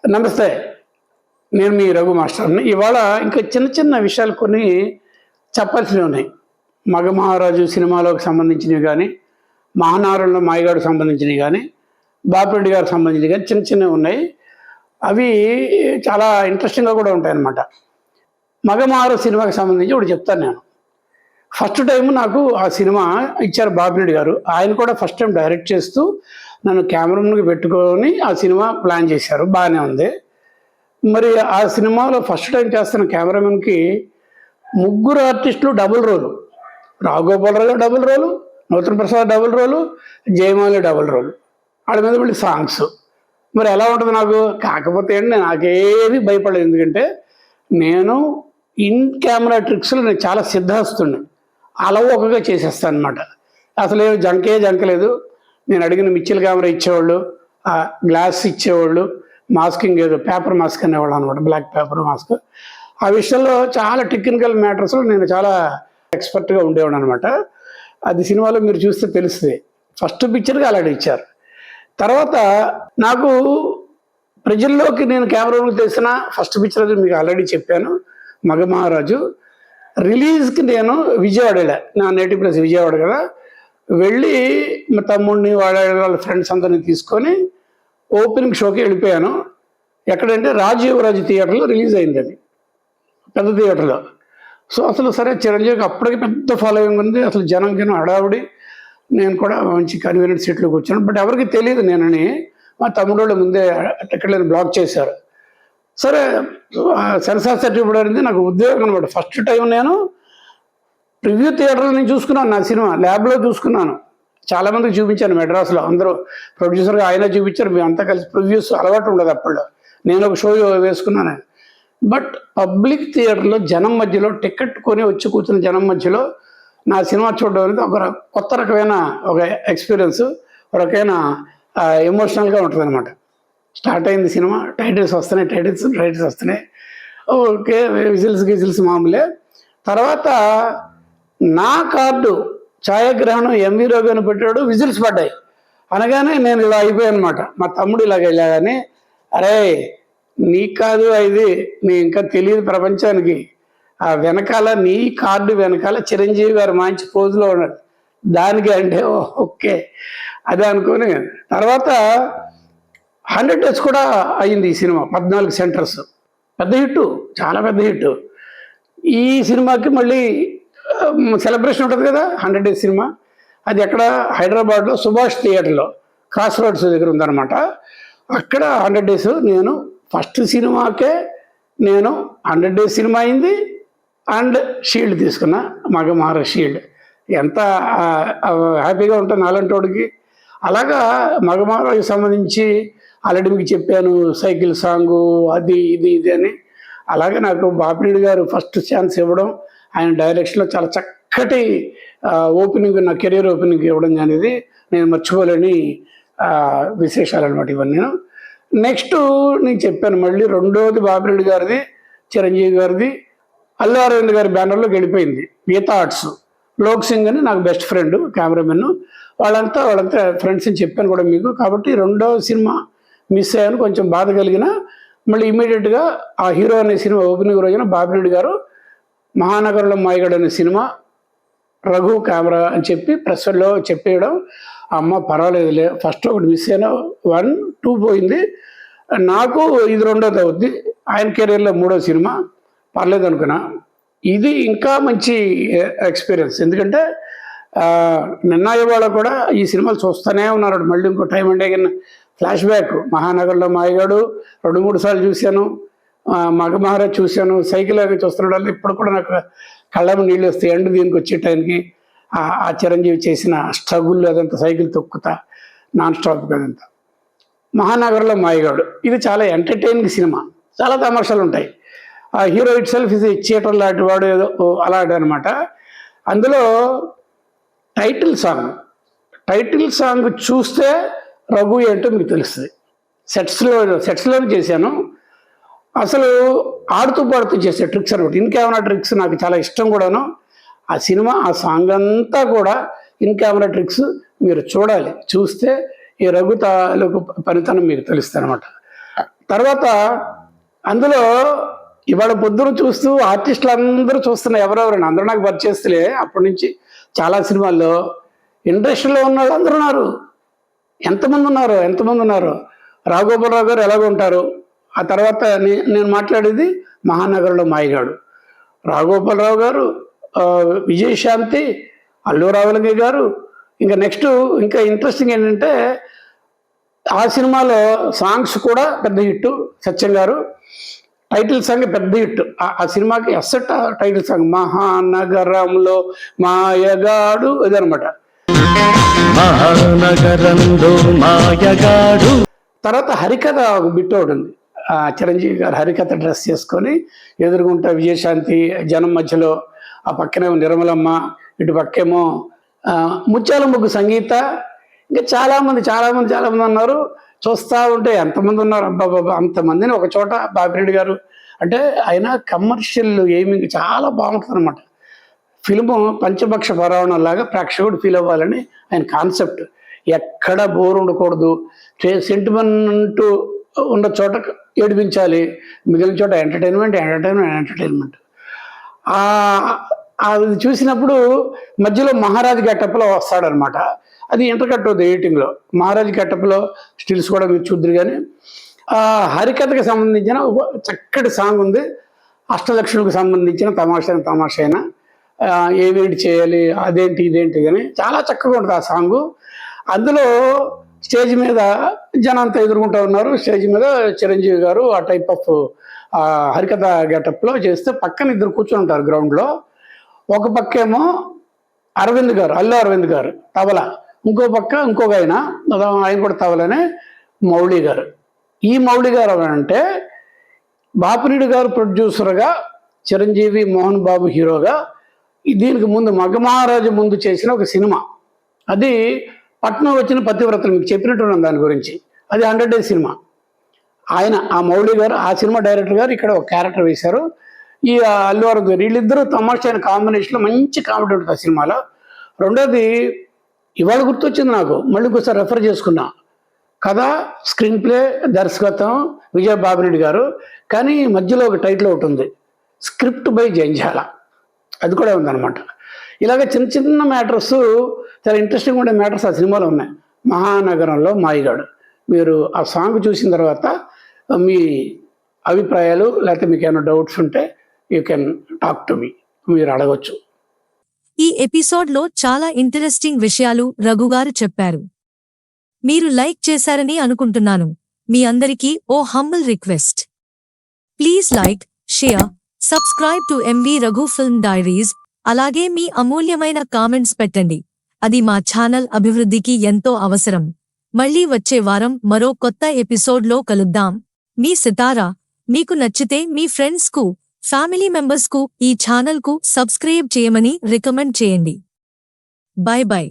నమస్తే. నేను మీ రఘు మాస్టర్ని. ఇవాళ ఇంకా చిన్న చిన్న విషయాలు కొన్ని చెప్పాల్సినవి ఉన్నాయి. 'మగమహారాజు' సినిమాలోకి సంబంధించినవి కానీ, 'మహానగరంలో మాయగాడుకు' సంబంధించినవి కానీ, బాపిరెడ్డి గారికి సంబంధించినవి కానీ చిన్న చిన్నవి ఉన్నాయి. అవి చాలా ఇంట్రెస్టింగ్గా కూడా ఉంటాయన్నమాట. 'మగమహారాజు' సినిమాకి సంబంధించి ఒకటి చెప్తాను నేను. ఫస్ట్ టైం నాకు ఆ సినిమా ఇచ్చారు బాపిరెడ్డి గారు. ఆయన కూడా ఫస్ట్ టైం డైరెక్ట్ చేస్తూ నన్ను కెమెరామెన్కి పెట్టుకొని ఆ సినిమా ప్లాన్ చేశారు. బాగానే ఉంది. మరి ఆ సినిమాలో ఫస్ట్ టైం చేస్తున్న కెమెరామెన్కి ముగ్గురు ఆర్టిస్టులు డబుల్ రోలు. రావుగోపాలరావు గారు డబుల్ రోలు, నూతన ప్రసాద్ డబుల్ రోలు, జయమాలి డబుల్ రోలు. వాళ్ళ మీద మళ్ళీ సాంగ్స్. మరి ఎలా ఉంటుంది నాకు? కాకపోతే ఏంటి, నాకేది భయపడలేదు. ఎందుకంటే నేను ఇన్ కెమెరా ట్రిక్స్లో నేను చాలా సిద్ధహస్తుని. అలవోకగా చేసేస్తాను అనమాట. అసలు ఏమి జంకలేదు. నేను అడిగిన మిక్చర్ కెమెరా ఇచ్చేవాళ్ళు, ఆ గ్లాస్ ఇచ్చేవాళ్ళు, మాస్కింగ్ ఏదో పేపర్ మాస్క్ అనేవాళ్ళు అనమాట, బ్లాక్ పేపర్ మాస్క్. ఆ విషయంలో చాలా టెక్నికల్ మ్యాటర్స్లో నేను చాలా ఎక్స్పర్ట్గా ఉండేవాడు అనమాట. అది సినిమాలో మీరు చూస్తే తెలుస్తుంది. ఫస్ట్ పిక్చర్గా అలాంటి ఇచ్చారు. తర్వాత నాకు ప్రజల్లోకి నేను కెమెరాకు తెలిసిన ఫస్ట్ పిక్చర్ అది మీకు ఆల్రెడీ చెప్పాను, 'మగమహారాజు'. రిలీజ్కి నేను విజయవాడ వెళ్ళా. నా నేటివ్ ప్లేస్ విజయవాడ కదా. వెళ్ళి మా తమ్ముడిని వాళ్ళ ఫ్రెండ్స్ అందరినీ తీసుకొని ఓపెనింగ్ షోకి వెళ్ళిపోయాను. ఎక్కడంటే రాజీవ్ థియేటర్లో రిలీజ్ అయింది. అది పెద్ద థియేటర్లో. సో అసలు సరే, చిరంజీవికి అప్పటికి పెద్ద ఫాలోయింగ్ ఉంది. అసలు జనం హడావుడి. నేను కూడా మంచి కన్వీనియంట్ సీట్లోకి వచ్చాను. బట్ ఎవరికి తెలియదు నేనని. మా తమ్ముడు వాళ్ళు ముందే టికెట్లను బ్లాక్ చేశారు. సరే, సెన్సార్ సర్టిఫికేట్ అనేది నాకు ఉద్యోగం అనమాట. ఫస్ట్ టైం నేను ప్రివ్యూ థియేటర్లో నేను చూసుకున్నాను. నా సినిమా ల్యాబ్లో చూసుకున్నాను. చాలామందికి చూపించాను మెడ్రాస్లో. అందరూ ప్రొడ్యూసర్గా ఆయన చూపించారు. మేమంతా కలిసి ప్రివ్యూస్ అలవాటు ఉండదు అప్పుడు. నేను ఒక షో వేసుకున్నాను. బట్ పబ్లిక్ థియేటర్లో జనం మధ్యలో టికెట్ కొని వచ్చి కూర్చున్న జనం మధ్యలో నా సినిమా చూడడం అనేది ఒక కొత్త రకమైన ఒక ఎక్స్పీరియన్స్, ఒక రకమైన ఎమోషనల్గా ఉంటుంది అనమాట. స్టార్ట్ అయింది సినిమా, టైటిల్స్ వస్తున్నాయి. ఓకే, విజిల్స్ మామూలే. తర్వాత నా కార్డు ఛాయాగ్రహణం ఎంవి రావు అని పెట్టాడు. విజిల్స్ పడ్డాయి అనగానే నేను ఇలా అయిపోయాను అనమాట. మా తమ్ముడు ఇలాగ వెళ్ళాగానే, అరే నీకు కాదు ఇది, నీ ఇంకా తెలియదు ప్రపంచానికి. ఆ వెనకాల నీ కార్డు వెనకాల చిరంజీవి గారు మంచి పోజులో ఉన్నాడు. దానికి అంటే ఓకే అదే అనుకొని తర్వాత 100 days కూడా అయింది ఈ సినిమా. 14 సెంటర్స్. పెద్ద హిట్, చాలా పెద్ద హిట్. ఈ సినిమాకి మళ్ళీ సెలబ్రేషన్ ఉంటుంది కదా, 100 days సినిమా. అది ఎక్కడ, హైదరాబాద్లో సుభాష్ థియేటర్లో క్రాస్ రోడ్స్ దగ్గర ఉందన్నమాట. అక్కడ 100 days నేను ఫస్ట్ సినిమాకే నేను 100 days సినిమా అయింది. అండ్ షీల్డ్ తీసుకున్నా, 'మగమహారాజు' షీల్డ్. ఎంత హ్యాపీగా ఉంటుంది అలాంటి. అలాగా 'మగమహారాజు'కి సంబంధించి ఆల్రెడీ మీకు చెప్పాను, సైకిల్ సాంగు అది ఇది అని. అలాగే నాకు బాపిరెడ్డి గారు ఫస్ట్ ఛాన్స్ ఇవ్వడం, ఆయన డైరెక్షన్లో చాలా చక్కటి ఓపెనింగ్, నా కెరీర్ ఓపెనింగ్ ఇవ్వడం అనేది నేను మర్చిపోలేని విశేషాలు అనమాట ఇవన్నీ. నెక్స్ట్ నేను చెప్పాను, మళ్ళీ రెండోది బాపిరెడ్డి గారిది, చిరంజీవి గారిది, అల్లు అరవింద్ గారి బ్యానర్లోకి వెళ్ళిపోయింది. గీతా ఆర్ట్స్. లోక్ సింగ్ అని నాకు బెస్ట్ ఫ్రెండ్, కెమెరామెన్. వాళ్ళంతా ఫ్రెండ్స్ అని చెప్పాను కూడా మీకు. కాబట్టి రెండో సినిమా మిస్ అయ్యాను, కొంచెం బాధ కలిగిన. మళ్ళీ ఇమీడియట్గా ఆ హీరో అనే సినిమా ఓపెనింగ్ రోజున బాపిరెడ్డి గారు 'మహానగరంలో మాయగాడు' అనే సినిమా రఘు కెమెరా అని చెప్పి ప్రెస్లో చెప్పేయడం. అమ్మ పర్వాలేదులే, ఫస్ట్ ఒకటి మిస్ అయినా 1, 2 పోయింది, నాకు ఇది రెండోది అవుద్ది. ఆయన కెరీర్లో 3వ సినిమా, పర్లేదు అనుకున్నా. ఇది ఇంకా మంచి ఎక్స్పీరియన్స్. ఎందుకంటే నిన్న ఇవాళ కూడా ఈ సినిమాలు చూస్తూనే ఉన్నారు. మళ్ళీ ఇంకో టైం అంటే ఫ్లాష్ బ్యాక్. 'మహానగరంలో మాయగాడు' 2-3 సార్లు చూశాను. 'మగమహారాజు' చూశాను. సైకిల్ అవి చూస్తున్నాడు వల్ల ఇప్పుడు కూడా నాకు కళ్ళము నీళ్ళు వస్తాయి. ఎండ్ దీనికి వచ్చే టైంకి ఆ చిరంజీవి చేసిన స్ట్రగుల్ అదంతా, సైకిల్ తొక్కుతా నాన్ స్టాప్ అదంతా. 'మహానగరంలో మాయగాడు' ఇది చాలా ఎంటర్టైనింగ్ సినిమా. చాలా తమాషాలు ఉంటాయి. ఆ హీరో ఇట్ సెల్ఫ్ ఇది థియేటర్ లాంటి వాడు, ఏదో అలాంటి అనమాట. అందులో టైటిల్ సాంగ్ చూస్తే రఘు ఏంటో మీకు తెలుస్తుంది. సెట్స్లో చేశాను. అసలు ఆడుతూ పాడుతూ చేసే ట్రిక్స్ అనమాట. ఇన్ కెమెరా ట్రిక్స్ నాకు చాలా ఇష్టం కూడాను. ఆ సినిమా, ఆ సాంగ్ అంతా కూడా ఇన్ కెమెరా ట్రిక్స్ మీరు చూడాలి. చూస్తే ఈ రఘు తాలూకు పనితనం మీకు తెలుస్తుంది అనమాట. తర్వాత అందులో ఇవాళ పొద్దున చూస్తూ ఆర్టిస్టులు అందరూ చూస్తున్నా ఎవరెవరని అందరూ నాకు పరిచయస్తులే అప్పటి నుంచి చాలా సినిమాల్లో ఇండస్ట్రీలో ఉన్న వాళ్ళు అందరూ ఉన్నారు. ఎంతమంది ఉన్నారు. రాఘోపాలరావు గారు ఎలాగ ఉంటారు. ఆ తర్వాత నేను మాట్లాడేది మహానగరంలో మాయగాడు. రాఘోపాలరావు గారు, విజయశాంతి, అల్లు రావులంగి గారు. ఇంకా నెక్స్ట్ ఇంకా ఇంట్రెస్టింగ్ ఏంటంటే ఆ సినిమాలో సాంగ్స్ కూడా పెద్ద హిట్. సత్యం గారు టైటిల్ సాంగ్ పెద్ద హిట్. ఆ సినిమాకి అసెట్ టైటిల్ సాంగ్ మహానగరంలో మాయగాడు ఇదనమాట. మహానగరంలో మాయగాడు. తర్వాత హరికథ ఒక బిట్ ఒకటి ఉంది. చిరంజీవి గారు హరికథ డ్రెస్ చేసుకొని ఎదురుగుంటా విజయశాంతి జనం మధ్యలో, ఆ పక్కనేమో నిర్మలమ్మ, ఇటు పక్కేమో ముత్యాల ముగ్గు సంగీత, ఇంకా చాలామంది ఉన్నారు. చూస్తూ ఉంటే ఎంతమంది ఉన్నారు, అబ్బాబాబా అంతమందిని ఒక చోట. బాపిరెడ్డి గారు అంటే ఆయన కమర్షియల్ ఎయిమింగ్ చాలా బాగుంటుంది అనమాట. ఫిల్ము పంచభక్ష పరావణం లాగా ప్రేక్షకుడు ఫీల్ అవ్వాలని ఆయన కాన్సెప్ట్. ఎక్కడ బోర్ ఉండకూడదు, సెంటిమెంట్ ఉన్న చోట ఏడిపించాలి, మిగిలిన చోట ఎంటర్టైన్మెంట్. అది చూసినప్పుడు మధ్యలో మహారాజ్ గెటప్లో వస్తాడనమాట. అది ఇంటర్కట్ అవుతుంది ఎడిటింగ్లో. మహారాజ్ గెటప్లో స్టిల్స్ కూడా మీరు చూద్దరు. కానీ హరికథకు సంబంధించిన చక్కటి సాంగ్ ఉంది. అష్టలక్ష్మికి సంబంధించిన తమాషైన ఏమేంటి చేయాలి, అదేంటి ఇదేంటి కానీ చాలా చక్కగా ఉంటుంది ఆ సాంగు. అందులో స్టేజ్ మీద జనం అంతా ఎదుర్కొంటూ ఉన్నారు. స్టేజ్ మీద చిరంజీవి గారు ఆ టైప్ ఆఫ్ హరికథ గెటప్లో చేస్తే పక్కన ఇద్దరు కూర్చొని ఉంటారు గ్రౌండ్లో. ఒక పక్కేమో అల్లు అరవింద్ గారు తబలా, ఇంకో పక్క ఇంకొక ఆయన కూడా తబలనే మౌళి గారు. ఈ మౌళి గారు అంటే బాపిరెడ్డి గారు ప్రొడ్యూసర్గా, చిరంజీవి మోహన్ బాబు హీరోగా దీనికి ముందు మగమహారాజు ముందు చేసిన ఒక సినిమా. అది పట్నం వచ్చిన పతివ్రతలు, మీకు చెప్పినట్టున్నాను దాని గురించి. అది 100 days సినిమా. ఆయన ఆ మౌళి గారు ఆ సినిమా డైరెక్టర్ గారు ఇక్కడ ఒక క్యారెక్టర్ వేశారు. ఈ అల్లు అరవింద్ గారు వీళ్ళిద్దరూ తమాషైన కాంబినేషన్లో మంచి కామెడీ ఉంటుంది ఆ సినిమాలో. రెండోది ఇవాళ గుర్తొచ్చింది నాకు, మళ్ళీ ఇంకోసారి రెఫర్ చేసుకున్నా. కథ, స్క్రీన్ ప్లే, దర్శకత్వం విజయ బాపిరెడ్డి గారు. కానీ మధ్యలో ఒక టైటిల్ ఒకటి ఉంది, స్క్రిప్ట్ బై జంజాల. అది కూడా ఉందన్నమాట. ఇలాగ చిన్న మ్యాటర్స్, చాలా ఇంట్రెస్టింగ్ ఉండే మ్యాటర్స్ ఆ సినిమాలో ఉన్నాయి. మహానగరంలో మాయగాడు. మీరు ఆ సాంగ్ చూసిన తర్వాత మీ అభిప్రాయాలు లేకపోతే మీకు ఏమైనా డౌట్స్ ఉంటే you can talk to me, మీరు అడగొచ్చు. ఈ ఎపిసోడ్లో చాలా ఇంట్రెస్టింగ్ విషయాలు రఘుగారు చెప్పారు. మీరు లైక్ చేశారని అనుకుంటున్నాను. మీ అందరికీ ఓ humble request. Please like, share, subscribe to MV Raghu film diaries. అలాగే మీ అమూల్యమైన కామెంట్స్ పెట్టండి. అది మా ఛానల్ అభివృద్ధికి ఎంతో అవసరం. మళ్ళీ వచ్చే వారం మరో కొత్త ఎపిసోడ్లో కలుద్దాం. మీ సితారా. మీకు నచ్చితే మీ ఫ్రెండ్స్కు, ఫ్యామిలీ మెంబర్స్కు ఈ ఛానల్కు సబ్స్క్రైబ్ చేయమని రికమెండ్ చేయండి. By by.